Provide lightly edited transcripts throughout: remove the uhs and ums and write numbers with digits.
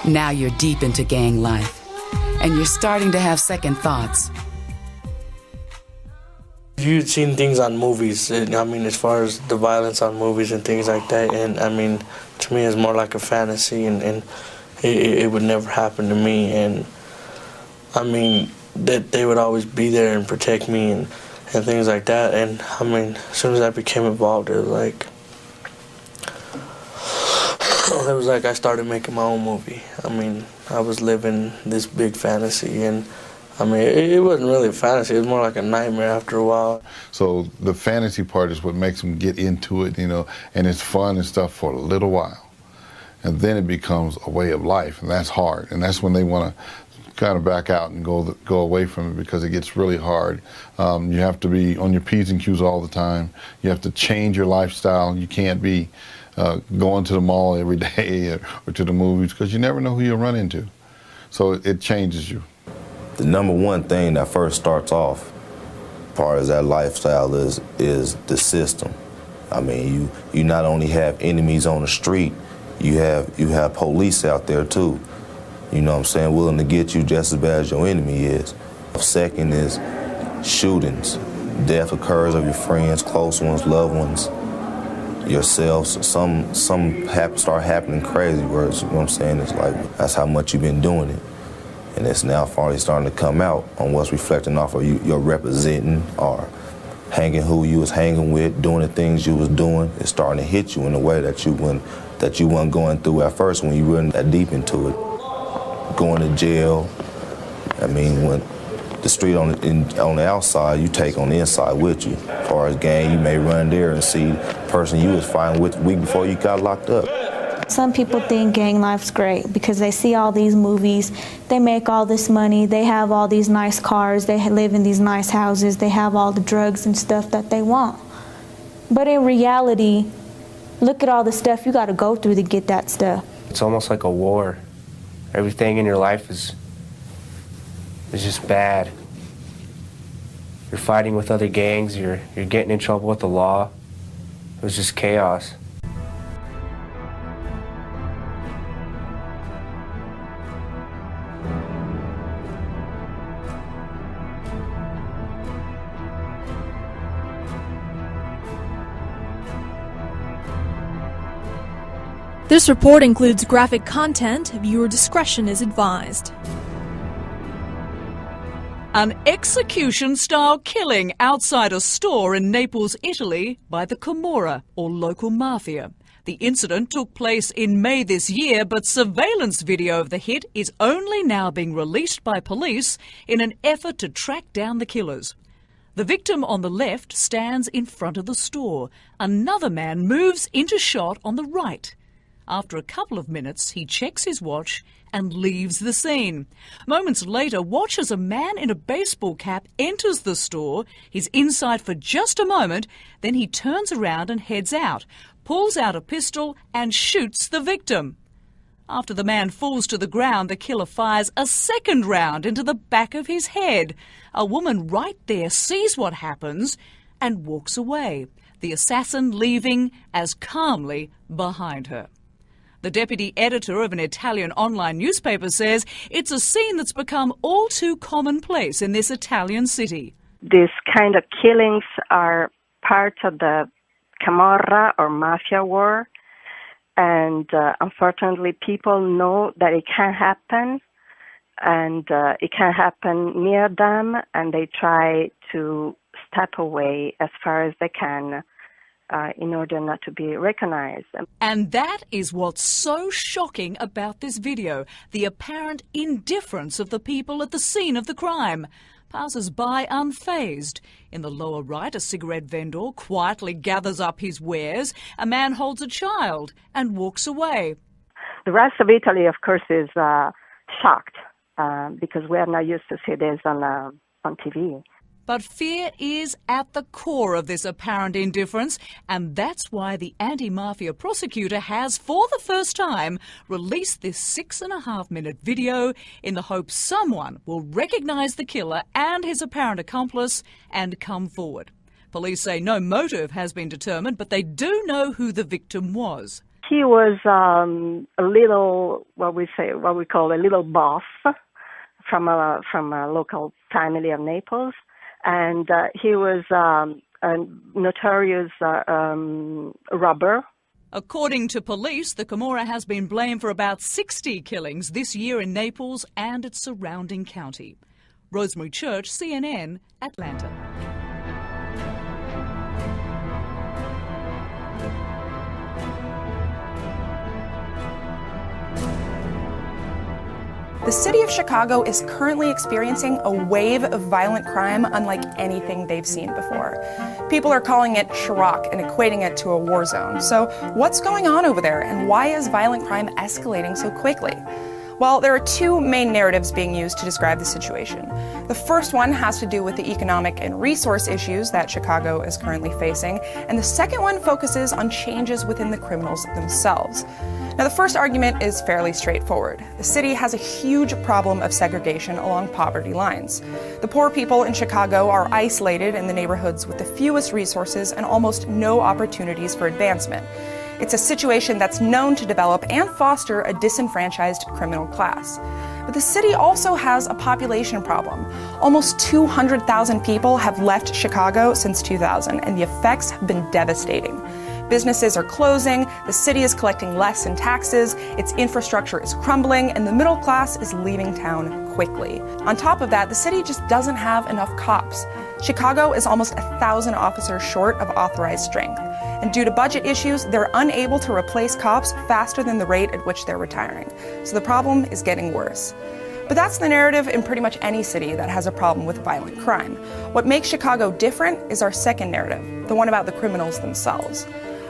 Now you're deep into gang life, and you're starting to have second thoughts. You've seen things on movies, as far as the violence on movies and things like that, and to me it's more like a fantasy, and it would never happen to me, and that they would always be there and protect me and things like that, and as soon as I became involved, it was like I started making my own movie. I was living this big fantasy, and it wasn't really a fantasy, it was more like a nightmare after a while. So the fantasy part is what makes them get into it, and it's fun and stuff for a little while. And then it becomes a way of life, and that's hard. And that's when they want to kind of back out and go away from it, because it gets really hard. You have to be on your P's and Q's all the time. You have to change your lifestyle. You can't be going to the mall every day or to the movies, because you never know who you'll run into. So it changes you. The number one thing that first starts off, as far as that lifestyle, is the system. You not only have enemies on the street, you have police out there too. You know what I'm saying, willing to get you just as bad as your enemy is. Second is shootings. Death occurs of your friends, close ones, loved ones, yourselves. Some start happening crazy words, you know what I'm saying? It's like, that's how much you've been doing it. And it's now finally starting to come out on what's reflecting off of you're representing, or hanging who you was hanging with, doing the things you was doing. It's starting to hit you in a way that you weren't going through at first when you weren't that deep into it. Going to jail, when the street on the outside, you take on the inside with you. As far as gang, you may run there and see the person you was fighting with the week before you got locked up. Some people think gang life's great because they see all these movies, they make all this money, they have all these nice cars, they live in these nice houses, they have all the drugs and stuff that they want. But in reality, look at all the stuff you got to go through to get that stuff. It's almost like a war. Everything in your life is just bad. You're fighting with other gangs, you're getting in trouble with the law. It was just chaos. This report includes graphic content. Viewer discretion is advised. An execution-style killing outside a store in Naples, Italy by the Camorra, or local mafia. The incident took place in May this year, but surveillance video of the hit is only now being released by police in an effort to track down the killers. The victim on the left stands in front of the store. Another man moves into shot on the right. After a couple of minutes, he checks his watch and leaves the scene. Moments later, watch as a man in a baseball cap enters the store. He's inside for just a moment, then he turns around and heads out, pulls out a pistol and shoots the victim. After the man falls to the ground, the killer fires a second round into the back of his head. A woman right there sees what happens and walks away, the assassin leaving as calmly behind her. The deputy editor of an Italian online newspaper says it's a scene that's become all too commonplace in this Italian city. These kind of killings are part of the Camorra or mafia war, and unfortunately people know that it can happen, and it can happen near them, and they try to step away as far as they can in order not to be recognized. And that is what's so shocking about this video, the apparent indifference of the people at the scene of the crime. Passers-by unfazed. In the lower right, a cigarette vendor quietly gathers up his wares. A man holds a child and walks away. The rest of Italy, of course, is shocked because we are not used to see this on TV. But fear is at the core of this apparent indifference, and that's why the anti-mafia prosecutor has, for the first time, released this 6.5-minute video in the hope someone will recognise the killer and his apparent accomplice and come forward. Police say no motive has been determined, but they do know who the victim was. He was a little, what we call a little boss from a local family of Naples, and he was a notorious robber. According to police, the Camorra has been blamed for about 60 killings this year in Naples and its surrounding county. Rosemary Church, CNN, Atlanta. The city of Chicago is currently experiencing a wave of violent crime unlike anything they've seen before. People are calling it Chirac and equating it to a war zone. So what's going on over there, and why is violent crime escalating so quickly? Well, there are two main narratives being used to describe the situation. The first one has to do with the economic and resource issues that Chicago is currently facing, and the second one focuses on changes within the criminals themselves. Now, the first argument is fairly straightforward. The city has a huge problem of segregation along poverty lines. The poor people in Chicago are isolated in the neighborhoods with the fewest resources and almost no opportunities for advancement. It's a situation that's known to develop and foster a disenfranchised criminal class. But the city also has a population problem. Almost 200,000 people have left Chicago since 2000, and the effects have been devastating. Businesses are closing, the city is collecting less in taxes, its infrastructure is crumbling, and the middle class is leaving town quickly. On top of that, the city just doesn't have enough cops. Chicago is almost 1,000 officers short of authorized strength. And due to budget issues, they're unable to replace cops faster than the rate at which they're retiring. So the problem is getting worse. But that's the narrative in pretty much any city that has a problem with violent crime. What makes Chicago different is our second narrative, the one about the criminals themselves.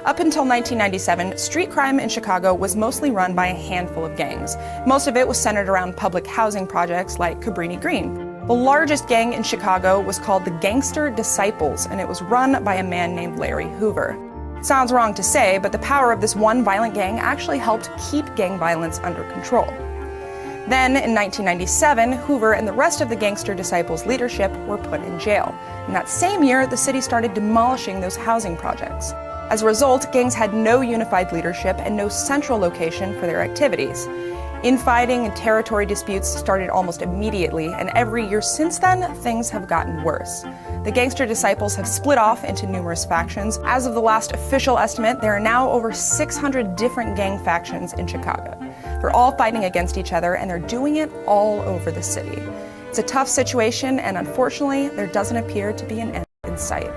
Up until 1997, street crime in Chicago was mostly run by a handful of gangs. Most of it was centered around public housing projects like Cabrini Green. The largest gang in Chicago was called the Gangster Disciples, and it was run by a man named Larry Hoover. It sounds wrong to say, but the power of this one violent gang actually helped keep gang violence under control. Then, in 1997, Hoover and the rest of the Gangster Disciples' leadership were put in jail. In that same year, the city started demolishing those housing projects. As a result, gangs had no unified leadership and no central location for their activities. Infighting and territory disputes started almost immediately, and every year since then, things have gotten worse. The Gangster Disciples have split off into numerous factions. As of the last official estimate, there are now over 600 different gang factions in Chicago. They're all fighting against each other, and they're doing it all over the city. It's a tough situation, and unfortunately, there doesn't appear to be an end in sight.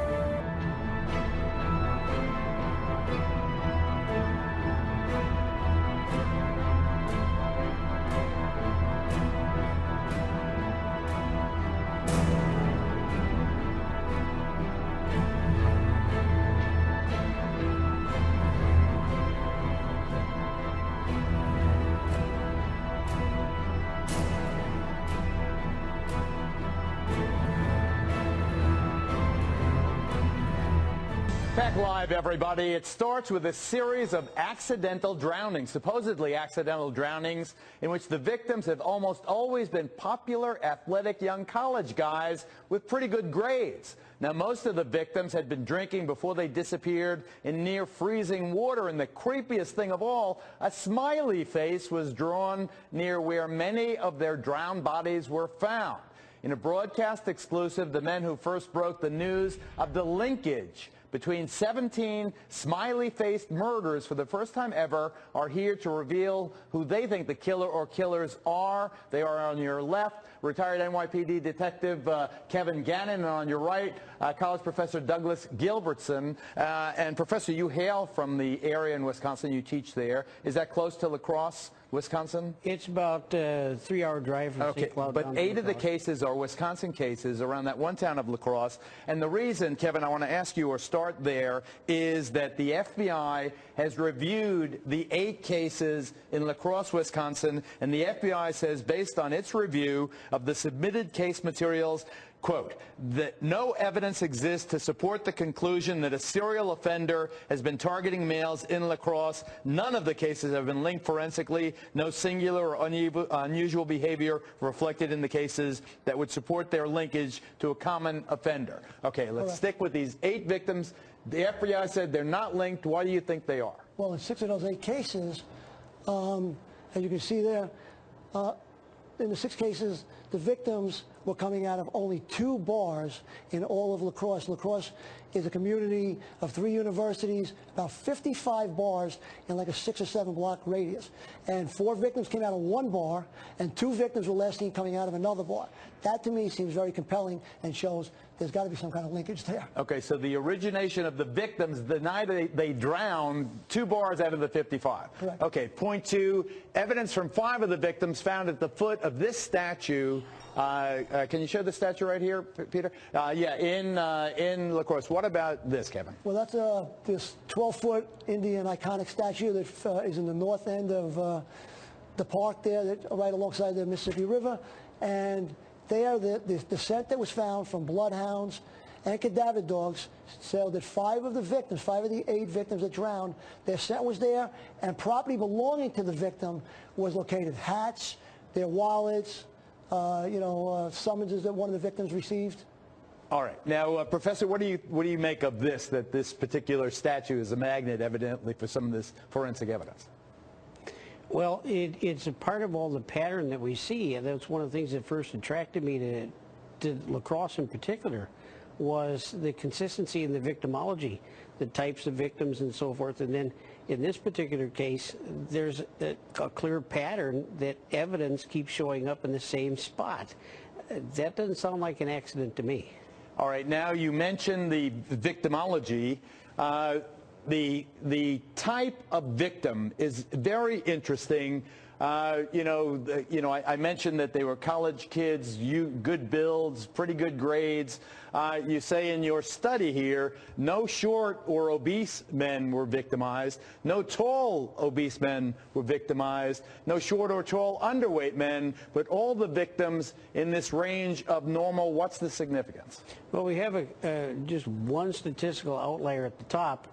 Back live, everybody. It starts with a series of accidental drownings, supposedly accidental drownings, in which the victims have almost always been popular, athletic young college guys with pretty good grades. Now, most of the victims had been drinking before they disappeared in near freezing water, and the creepiest thing of all, a smiley face was drawn near where many of their drowned bodies were found. In a broadcast exclusive, the men who first broke the news of the linkage between 17 smiley-faced murders for the first time ever are here to reveal who they think the killer or killers are. They are on your left, retired NYPD Detective Kevin Gannon, and on your right, college professor Douglas Gilbertson. And Professor, you hail from the area in Wisconsin. You teach there. Is that close to La Crosse, Wisconsin? It's about a 3-hour drive from Okay, St. Cloud but down to 8 La of the Crosse. cases are Wisconsin cases around that one town of La Crosse. And the reason, Kevin, I want to ask you or start there, is that the FBI has reviewed the 8 cases in La Crosse, Wisconsin, and the FBI says, based on its review of the submitted case materials, quote, that no evidence exists to support the conclusion that a serial offender has been targeting males in La Crosse. None of the cases have been linked forensically. No singular or unusual behavior reflected in the cases that would support their linkage to a common offender. Okay, let's stick with these 8 victims. The FBI said they're not linked. Why do you think they are? Well, in 6 of those 8 cases, as you can see there, in the 6 cases, the victims were coming out of only 2 bars in all of La Crosse. La Crosse is a community of 3 universities, about 55 bars in like a 6 or 7 block radius. And 4 victims came out of 1 bar, and 2 victims were last seen coming out of another bar. That to me seems very compelling and shows there's got to be some kind of linkage there. Okay, so the origination of the victims, the night they drowned, 2 bars out of the 55. Correct. Okay, point 2, evidence from 5 of the victims found at the foot of this statue. Can you show the statue right here, Peter? Yeah, in La Crosse. What about this, Kevin? Well, that's this 12-foot Indian iconic statue that is in the north end of the park there, right alongside the Mississippi River. And there, the scent that was found from bloodhounds and cadaver dogs showed that 5 of the victims, 5 of the 8 victims that drowned, their scent was there, and property belonging to the victim was located. Hats, their wallets, summonses that one of the victims received. All right. Now, Professor, what do you make of this, that this particular statue is a magnet, evidently, for some of this forensic evidence? Well, it's a part of all the pattern that we see, and that's one of the things that first attracted me to La Crosse in particular, was the consistency in the victimology, the types of victims and so forth. And then in this particular case, there's a clear pattern that evidence keeps showing up in the same spot. That doesn't sound like an accident to me. All right, now you mentioned the victimology. The type of victim is very interesting. I mentioned that they were college kids, good builds, pretty good grades. You say in your study here, no short or obese men were victimized, no tall obese men were victimized, no short or tall underweight men, but all the victims in this range of normal. What's the significance? Well, we have just one statistical outlier at the top,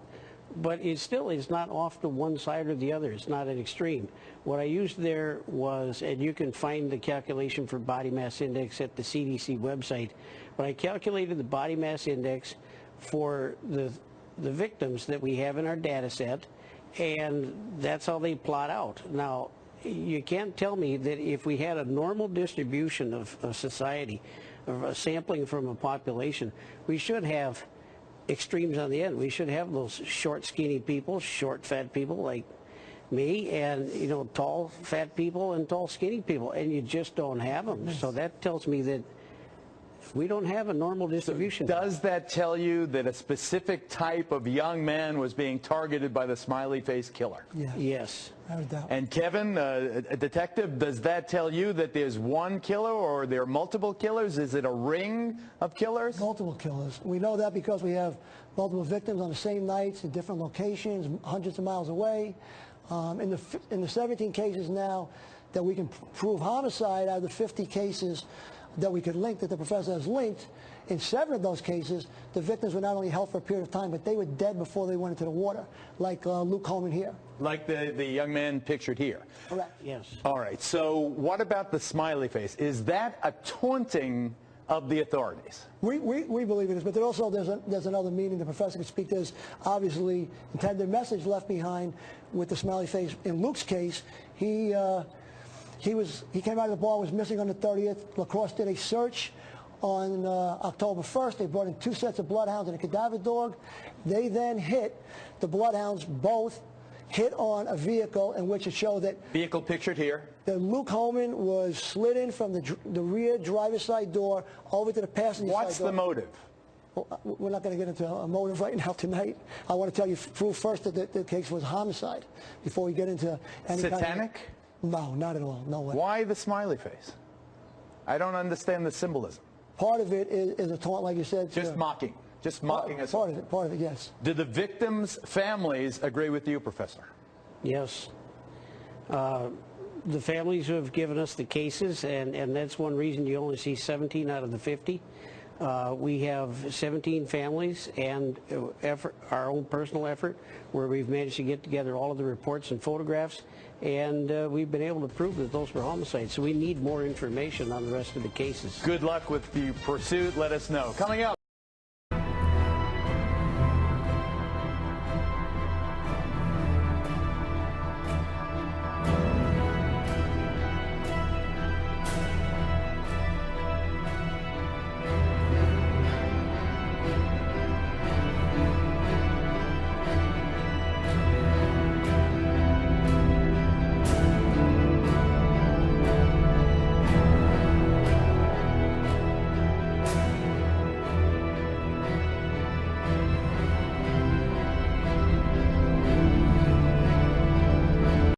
but it still is not off to one side or the other. It's not an extreme. What I used there was, and you can find the calculation for body mass index at the CDC website, but I calculated the body mass index for the victims that we have in our data set, and that's how they plot out. Now, you can't tell me that if we had a normal distribution of society, of a sampling from a population, we should have extremes on the end. We should have those short, skinny people, short, fat people like me, and tall, fat people and tall, skinny people, and you just don't have them. So that tells me that we don't have a normal distribution. So does that tell you that a specific type of young man was being targeted by the smiley face killer? Yeah. Yes. Without a doubt. And Kevin, a detective, does that tell you that there's one killer or there are multiple killers? Is it a ring of killers? Multiple killers. We know that because we have multiple victims on the same nights in different locations, hundreds of miles away. In the 17 cases now that we can prove homicide out of the 50 cases that we could link, that the professor has linked, in 7 of those cases, the victims were not only held for a period of time, but they were dead before they went into the water, like Luke Holman here. Like the young man pictured here? Correct. Yes. All right, so what about the smiley face? Is that a taunting of the authorities? We believe it is, but there's another meaning the professor could speak. There's obviously intended message left behind with the smiley face. In Luke's case, he came out of the bar, was missing on the 30th. La Crosse did a search on October 1st. They brought in 2 sets of bloodhounds and a cadaver dog. They then hit, the bloodhounds both hit on a vehicle in which it showed that... Vehicle pictured here. That Luke Holman was slid in from the rear driver's side door over to the passenger side door. What's the motive? Well, we're not going to get into a motive right now tonight. I want to tell you, prove first that the case was homicide before we get into any Satanic? kind of... No, not at all. No way. Why the smiley face? I don't understand the symbolism. Part of it is a taunt, like you said. Just mocking. Just mocking us. Part of it, yes. Did the victims' families agree with you, Professor? Yes. The families have given us the cases, and that's one reason you only see 17 out of the 50. We have 17 families and our own personal effort where we've managed to get together all of the reports and photographs, and we've been able to prove that those were homicides. So we need more information on the rest of the cases. Good luck with the pursuit. Let us know. Coming up.